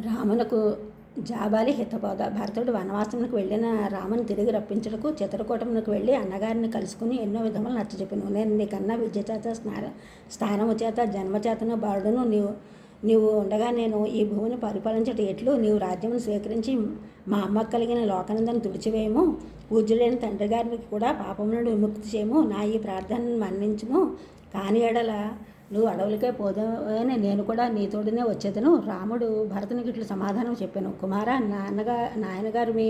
రామునకు జాబాలి హితబోధ. భరతుడు వనవాసమునకు వెళ్ళిన రాముని తిరిగి రప్పించుటకు చిత్రకూటమునకు వెళ్ళి అన్నగారిని కలుసుకుని ఎన్నో విధములు నచ్చచెప్పెను. నేను నీకన్నా విద్య చేత స్థానము చేత జన్మచేతను బాలుడును నీవు ఉండగా నేను ఈ భూమిని పరిపాలించట ఎట్లు? నీవు రాజ్యమును స్వీకరించి మా అమ్మకు కలిగిన లోకనందను తుడిచివేయము. పూజ్యుడైన తండ్రి గారికి కూడా పాపము నుండి విముక్తి చేయము. నా ఈ ప్రార్థనను మన్నించుము. కాని ఎడల నువ్వు అడవులకే పోదని నేను కూడా నీతోడినే వచ్చేదను. రాముడు భరతునికి ఇట్లు సమాధానం చెప్పాను. కుమార, నాయనగారు మీ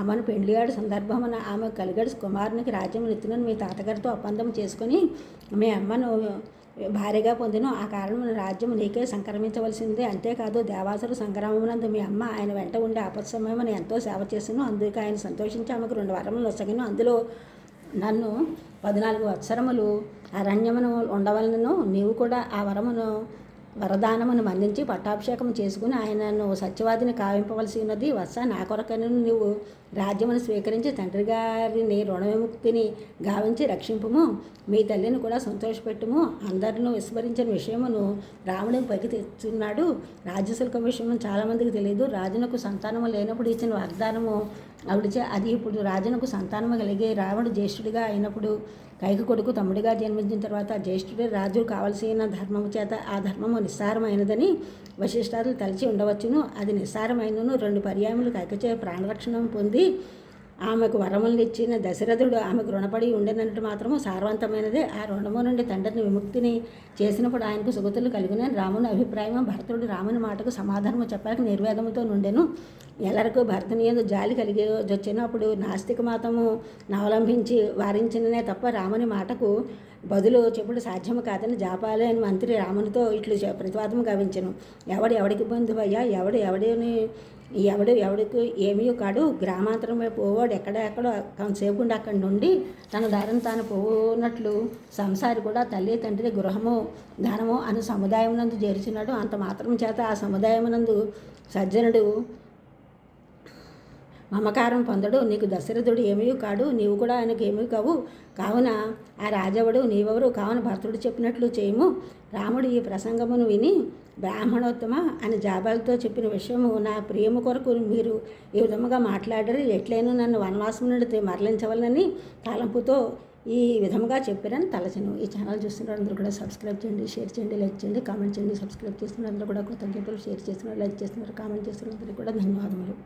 అమ్మను పెండ్లియాడు సందర్భమున ఆమె కలిగడు కుమారునికి రాజ్యం ఎత్తునని మీ తాతగారితో ఒప్పందం చేసుకుని మీ అమ్మను భార్యగా పొందిను. ఆ కారణమున రాజ్యం నీకే సంక్రమించవలసిందే. అంతేకాదు దేవాసురు సంగ్రామమునందు మీ అమ్మ ఆయన వెంట ఉండే ఆపత్సమయమున ఎంతో సేవ చేసాను. అందుకే ఆయన సంతోషించి ఆమెకు 2 వరములు నొసగిను. అందులో నన్ను 14 వత్సరములు అరణ్యమును ఉండవలనను నీవు కూడా ఆ వరదానమును మన్నించి పట్టాభిషేకం చేసుకుని ఆయనను సత్యవాదిని కావింపవలసి ఉన్నది. వత్స, నా కొరకను నీవు రాజ్యమును స్వీకరించి తండ్రి గారిని రుణ విముక్తిని గావించి రక్షింపుము. మీ తల్లిని కూడా సంతోషపెట్టుము. అందరినూ విస్మరించిన విషయమును రాముడికి పైకి తెచ్చున్నాడు. రాజ్యశుల్కం విషయం చాలామందికి తెలియదు. రాజునకు సంతానము లేనప్పుడు ఇచ్చిన వాగ్దానము ఆవిడచే అది ఇప్పుడు రాజునకు సంతానము కలిగి రాముడు జ్యేష్ఠుడిగా అయినప్పుడు కైక కొడుకు తమ్ముడిగా జన్మించిన తర్వాత జ్యేష్ఠుడే రాజు కావలసిన ధర్మము చేత ఆ ధర్మము నిస్సారమైనదని వశిష్ఠాదులు తలచి ఉండవచ్చును. అది నిస్సారమైనను 2 పర్యాయములు కైకచే ప్రాణరక్షణ పొంది ఆమెకు వరములను ఇచ్చిన దశరథుడు ఆమెకు రుణపడి ఉండినట్టు మాత్రము సారవంతమైనదే. ఆ రుణము నుండి తండ్రిని విముక్తిని చేసినప్పుడు ఆయనకు సుగతులు కలిగిన రాముని అభిప్రాయము. భరతుడు రాముని మాటకు సమాధానము చెప్పాక నిర్వేదముతో నుండెను. ఎల్లరకు భరతుని యందు జాలి కలిగి వచ్చినప్పుడు నాస్తిక మతము అవలంబించి వారించిననే తప్ప రాముని మాటకు బదులు చెప్పుడు సాధ్యము కాదని జాపాలి అని మంత్రి రామునితో ఇట్లు ప్రతివాదము గావించెను. ఎవడికి బంధువయ్యా? ఎవడికి ఏమీ కాడు. గ్రామాంతరం వైపు పోవాడు ఎక్కడెక్కడో కొంతసేపు ఉండి అక్కడి నుండి తన దారిని తాను పోనట్లు సంసారి కూడా తల్లి తండ్రి గృహము ధనము అను సముదాయమునందు చేర్చినాడు. అంత మాత్రం చేత ఆ సముదాయమునందు సజ్జనుడు మమకారం పొందడు. నీకు దశరథుడు ఏమీ కాడు, నీవు కూడా ఆయనకు ఏమీ కావు. కావున ఆ రాజవడు నీవెవరు? కావున భరతుడు చెప్పినట్లు చేయము. రాముడు ఈ ప్రసంగమును విని బ్రాహ్మణోత్తమ అని జాబాలతో చెప్పిన విషయము నా ప్రియము కొరకు మీరు ఈ విధముగా మాట్లాడరు. ఎట్లయినా నన్ను వనవాసం నుండి మరలించవలనని తలంపుతో ఈ విధముగా చెప్పారని తలచను. ఈ ఛానల్ చూస్తున్న అందరూ కూడా సబ్స్క్రైబ్ చేయండి, షేర్ చేయండి, లైక్ చేయండి, కామెంట్ చేయండి. సబ్స్క్రైబ్ చేస్తున్న అందరూ కూడా కృతజ్ఞతలు. షేర్ చేస్తున్నారు, లైక్ చేస్తున్నారు, కామెంట్ చేస్తున్న అందరికీ కూడా ధన్యవాదములు.